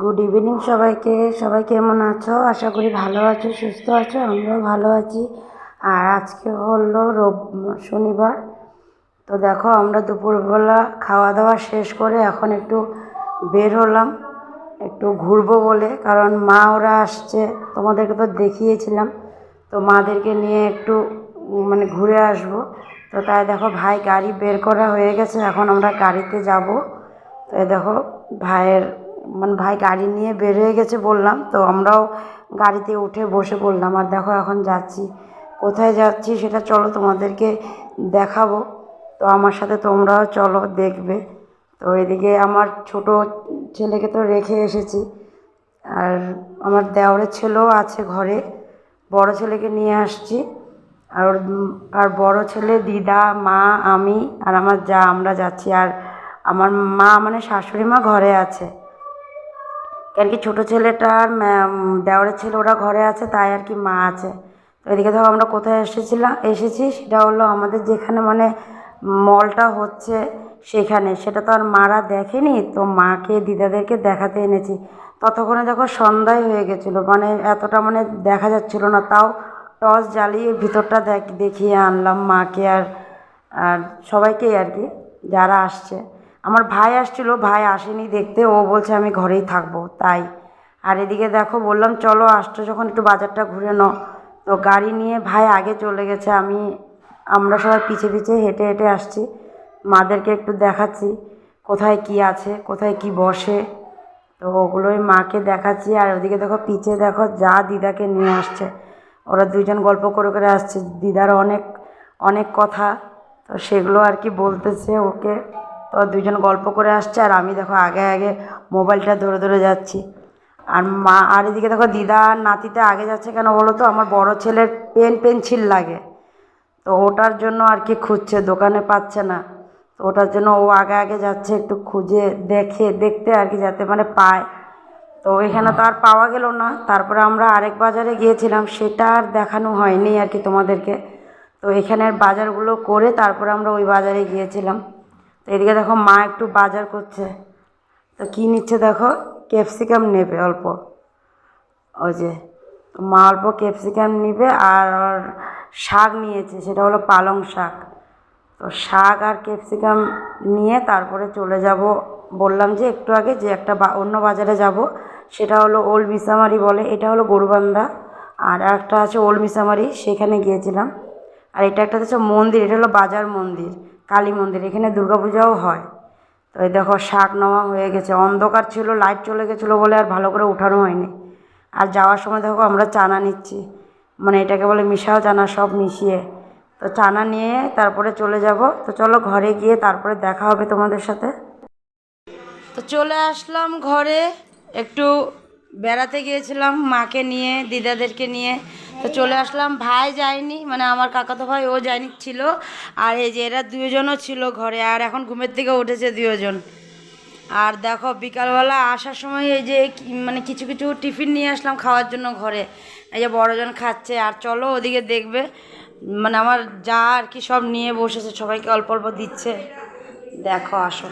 Good evening সবাইকে। সবাই কেমন আছো? আশা করি ভালো আছো, সুস্থ আছো। আমরাও ভালো আছি। আর আজকে হলো শনিবার। তো দেখো আমরা দুপুরবেলা খাওয়া দাওয়া শেষ করে এখন একটু বের হলাম, একটু ঘুরবো বলে। কারণ মা ওরা আসছে, তোমাদেরকে তো দেখিয়েছিলাম। তো মাদেরকে নিয়ে একটু ঘুরে আসবো। তো তাই দেখো ভাই গাড়ি বের করা হয়ে গেছে, এখন আমরা গাড়িতে যাব। তো দেখো ভাইয়ের ভাই গাড়ি নিয়ে বের হয়ে গেছে বললাম, তো আমরাও গাড়িতে উঠে বসে পড়লাম। আর দেখো এখন যাচ্ছি, কোথায় যাচ্ছি সেটা চলো তোমাদেরকে দেখাবো। তো আমার সাথে তোমরাও চলো, দেখবে। তো এদিকে আমার ছোট ছেলেকে তো রেখে এসেছি, আর আমার দেওরের ছেলেও আছে ঘরে। বড় ছেলেকে নিয়ে আসছি, আর বড় ছেলে, দিদা, মা, আমি আর আমার যা, আমরা যাচ্ছি। আর আমার মা শাশুড়ি মা ঘরে আছে, কেন কি ছোটো ছেলেটা আর দেওরের ছেলে ওরা ঘরে আছে, তাই আর কি মা আছে। তো এদিকে দেখো আমরা কোথায় এসেছি সেটা হলো আমাদের যেখানে মলটা হচ্ছে সেখানে। সেটা তো আর মারা দেখেনি, তো মাকে দিদাদেরকে দেখাতে এনেছি। ততক্ষণে দেখো সন্ধ্যায় হয়ে গেছিলো, এতটা দেখা যাচ্ছিলো না। তাও টর্চ জ্বালিয়ে ভিতরটা দেখিয়ে আনলাম মাকে আর আর সবাইকেই আর কি, যারা আসছে। আমার ভাই আসছিল, ভাই আসেনি দেখতে, ও বলছে আমি ঘরেই থাকবো তাই। আর এদিকে দেখো বললাম চলো আসছো যখন একটু বাজারটা ঘুরে নাও। তো গাড়ি নিয়ে ভাই আগে চলে গেছে, আমরা সবাই পিছে পিছে হেঁটে হেঁটে আসছি। মাদেরকে একটু দেখাচ্ছি কোথায় কি আছে, কোথায় কি বসে। তো ওগুলোই মাকে দেখাচ্ছি। আর ওদিকে দেখো পিছে দেখো যা দিদাকে নিয়ে আসছে, ওরা দুইজন গল্প করে করে আসছে। দিদার অনেক অনেক কথা, তো সেগুলো আর কি বলতেছে ওকে। তো দুইজন গল্প করে আসছে, আর আমি দেখো আগে আগে মোবাইলটা ধরে ধরে যাচ্ছি। আর এদিকে দেখো দিদা আর নাতিতে আগে যাচ্ছে কেন বলো তো? আমার বড় ছেলের পেন্সিল লাগে, তো ওটার জন্য আর কি খুঁজছে, দোকানে পাচ্ছে না। তো ওটার জন্য ও আগে আগে যাচ্ছে একটু খুঁজে দেখতে আর কি, যাতে পায়। তো এখানে তো আর পাওয়া গেল না। তারপরে আমরা আরেক বাজারে গিয়েছিলাম, সেটা আর দেখানো হয়নি আর কি তোমাদেরকে। তো এখানের বাজারগুলো করে তারপরে আমরা ওই বাজারে গিয়েছিলাম। তো এদিকে দেখো মা একটু বাজার করছে। তো কী নিচ্ছে দেখো, ক্যাপসিকাম নেবে অল্প, ওই যে মা অল্প ক্যাপসিকাম নিবে। আর শাক নিয়েছে, সেটা হলো পালং শাক। তো শাক আর ক্যাপসিকাম নিয়ে তারপরে চলে যাব। বললাম যে একটু আগে যে একটা অন্য বাজারে যাব, সেটা হলো ওল্ড মিসামারি বলে, এটা হলো গরুবান্ধা। আর একটা আছে ওল্ড মিসামারি, সেখানে গিয়েছিলাম। আর এটা একটা হচ্ছে মন্দির, এটা হলো বাজার মন্দির, কালী মন্দির, এখানে দুর্গাপূজাও হয়। তো এই দেখো শাক নেওয়া হয়ে গেছে। অন্ধকার ছিল, লাইট চলে গেছিলো বলে আর ভালো করে উঠানো হয়নি। আর যাওয়ার সময় দেখো আমরা চানা নিচ্ছি, এটাকে বলে মিশাও চানা, সব মিশিয়ে। তো চানা নিয়ে তারপরে চলে যাব। তো চলো ঘরে গিয়ে তারপরে দেখা হবে তোমাদের সাথে। তো চলে আসলাম ঘরে, একটু বেড়াতে গিয়েছিলাম মাকে নিয়ে, দিদাদেরকে নিয়ে। তো চলে আসলাম। ভাই যায়নি, আমার কাকাতো ভাই, ও যায়নি, ছিল। আর এই যে এরা দুজনও ছিল ঘরে, আর এখন ঘুমের থেকে উঠেছে দুজন। আর দেখো বিকালবেলা আসার সময় এই যে কিছু কিছু টিফিন নিয়ে আসলাম খাওয়ার জন্য ঘরে। এই যে বড়জন খাচ্ছে, আর চলো ওদিকে দেখবে, আমার যা আর কি সব নিয়ে বসেছে, সবাইকে অল্প অল্প দিচ্ছে। দেখো আসো,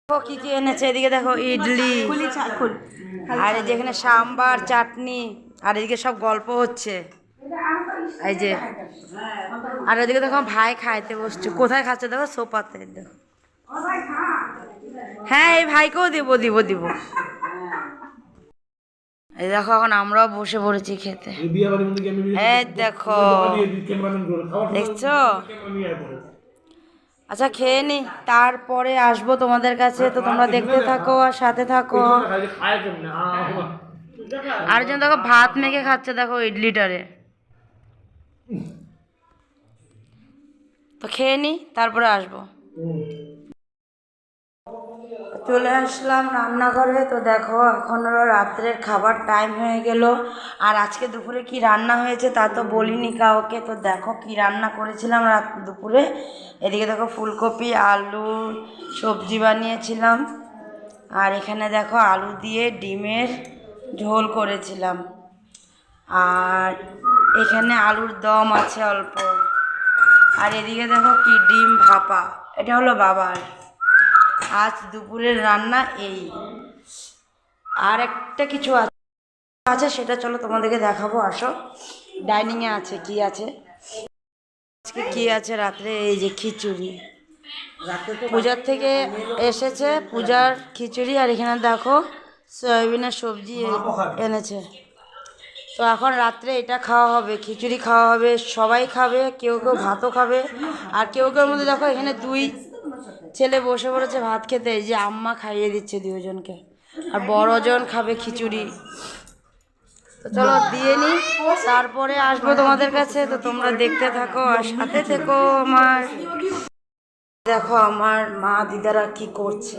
দেখো কী কী এনেছে। এদিকে দেখো ইডলি, আর এই যে এখানে সাম্বার, চাটনি। আর এদিকে সব গল্প হচ্ছে, এই যে। আর এদিকে দেখো ভাই খাইতে বসছে, কোথায় খাচ্ছে দেখো, সোফাতে দেখো। হ্যাঁ এই ভাইকেও দিব দিব দিব। এই দেখো এখন আমরাও বসে পড়েছি খেতে। এই দেখো, দেখছো? আচ্ছা খেয়ে নি, তারপরে আসবো তোমাদের কাছে। তো তোমরা দেখতে থাকো আর সাথে থাকো। আর যেন দেখো ভাত মেখে খাচ্ছে, দেখো ইডলিটারে। তো খেয়ে নি, তারপরে আসবো। চলে আসলাম রান্নাঘরে। তো দেখো এখন হলো রাত্রের খাবার টাইম হয়ে গেল। আর আজকে দুপুরে কি রান্না হয়েছে তা তো বলিনি কাউকে। তো দেখো কি রান্না করেছিলাম দুপুরে। এদিকে দেখো ফুলকপি আলু সবজি বানিয়েছিলাম। আর এখানে দেখো আলু দিয়ে ডিমের ঝোল করেছিলাম। আর এখানে আলুর দম আছে অল্প। আর এদিকে দেখো কি ডিম ভাপা, এটা হলো বাবার। আজ দুপুরের রান্না এই। আর একটা কিছু আছে সেটা চলো তোমাদেরকে দেখাবো, আসো। ডাইনিংয়ে আছে কি আছে, আজকে কি আছে রাত্রে, এই যে খিচুড়ি পূজার থেকে এসেছে, পূজার খিচুড়ি। আর এখানে দেখো সয়াবিনের সবজি এনেছে। তো এখন রাত্রে এটা খাওয়া হবে, খিচুড়ি খাওয়া হবে, সবাই খাবে, কেউ কেউ ভাতও খাবে। আর কেউ কেউ মধ্যে দেখো এখানে 2 ছেলে বসে পড়েছে ভাত খেতে, এই যে আম্মা খাইয়ে দিচ্ছে 2জনকে, আর বড়জন খাবে খিচুড়ি। তো চলো দিয়ে নি, তারপরে আসবো তোমাদের কাছে। তো তোমরা দেখতে থাকো আর সাথে থেকো আমার। দেখো আমার মা দিদারা কি করছে,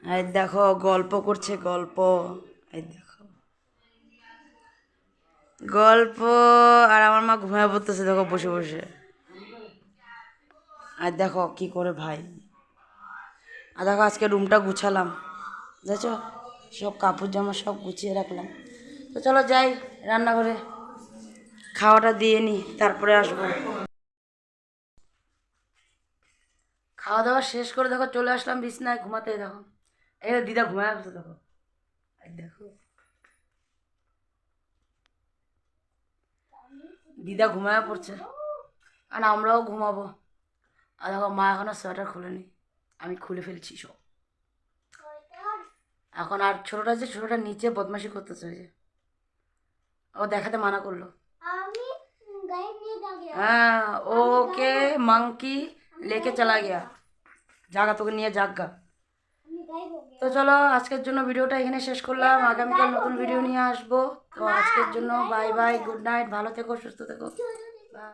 এই দেখো গল্প করছে, গল্প, এই দেখো গল্প। আর আমার মা ঘুমায় পড়তেছে দেখো বসে বসে। আর দেখো কি করে ভাই। আর দেখো আজকে রুমটা গুছালাম, বুঝেছ, সব কাপড় জামা সব গুছিয়ে রাখলাম। তো চলো যাই রান্নাঘরে, খাওয়াটা দিয়ে নিই, তারপরে আসবো। খাওয়া দাওয়া শেষ করে দেখো চলে আসলাম বিছনায় ঘুমাতে। দেখো এই দিদা ঘুমায় আসছে, দেখো এই দেখো দিদা ঘুমায় পড়ছে, আর আমরাও ঘুমাবো। আর দেখো মা এখনো সোয়েটার খুলেনি, আমি খুলে ফেলছি সব এখন। আর ছোটোটা যে ছোটোটা নিচে বদমাশি করতেছে, ওই যে ও দেখাতে মানা করলো। हाँ ओके मंकी लेके चला गया, জাগা তোকে নিয়ে জাগা। তো চলো আজকের জন্য ভিডিওটা এখানে শেষ করলাম, আগামীকাল নতুন ভিডিও নিয়ে আসবো। তো আজকের জন্য বাই বাই, গুড নাইট, ভালো থেকো, সুস্থ থেকো, বাই।